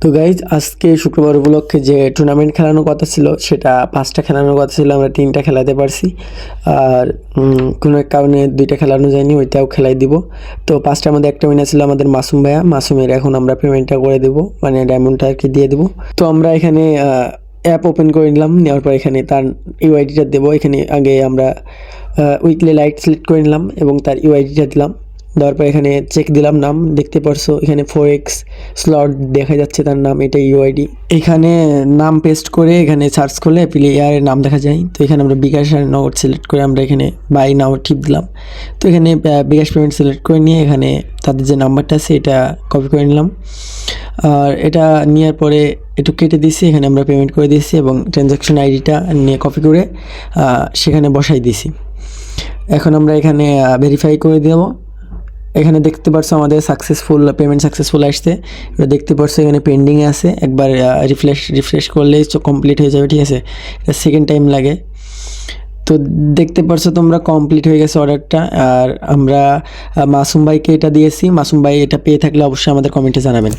তো গাইজ আজকে শুক্রবার উপলক্ষে যে টুর্নামেন্ট খেলানোর কথা ছিল সেটা 5টা খেলানোর কথা ছিল, আমরা 3টা খেলাতে পারছি। আর কোনো এক কারণে 2টা খেলানো যায়নি, ওইটাও খেলাই দিব। তো 5টার মধ্যে একটা উইনার ছিল আমাদের মাসুম ভাইয়া। মাসুমের এখন আমরা পেমেন্টটা করে দেবো, মানে ডায়মন্ডটা আর কি দিয়ে দেবো। তো আমরা এখানে অ্যাপ ওপেন করে নিলাম, নেওয়ার পর এখানে তার ইউআইডিটা দেবো। এখানে আগে আমরা উইকলি লাইট সিলেক্ট করে নিলাম এবং তার ইউআইডিটা দিলাম। দেওয়ার পর এখানে চেক দিলাম, নাম দেখতে পারছো এখানে 4x স্লট দেখা যাচ্ছে তার নাম, এটা ইউআইডি। এখানে নাম পেস্ট করে এখানে সার্চ করলে প্লেয়ারের নাম দেখা যায়। তো এখানে আমরা বিকাশ আর নগদ সিলেক্ট করে আমরা এখানে বাই নাও টিপ দিলাম। তো এখানে বিকাশ পেমেন্ট সিলেক্ট করে নিয়ে এখানে তাদের যে নাম্বারটা আছে এটা কপি করে নিলাম। আর এটা নেওয়ার পরে একটু কেটে দিয়েছি, এখানে আমরা পেমেন্ট করে দিয়েছি এবং ট্রানজ্যাকশন আইডিটা নিয়ে কপি করে সেখানে বসাই দিয়েছি। এখন আমরা এখানে ভেরিফাই করে দেবো। এখানে দেখতে পারছো আমাদের পেমেন্ট সাকসেসফুল আসছে। এটা দেখতে পারছো এখানে পেন্ডিংয়ে আছে, একবার রিফ্রেশ করলেই কমপ্লিট হয়ে যাবে, ঠিক আছে। এটা সেকেন্ড টাইম লাগে। তো দেখতে পারছো তোমরা কমপ্লিট হয়ে গেছে অর্ডারটা। আর আমরা মাসুম ভাইকে এটা দিয়েছি, মাসুম ভাই এটা পেয়ে থাকলে অবশ্যই আমাদের কমেন্টে জানাবেন।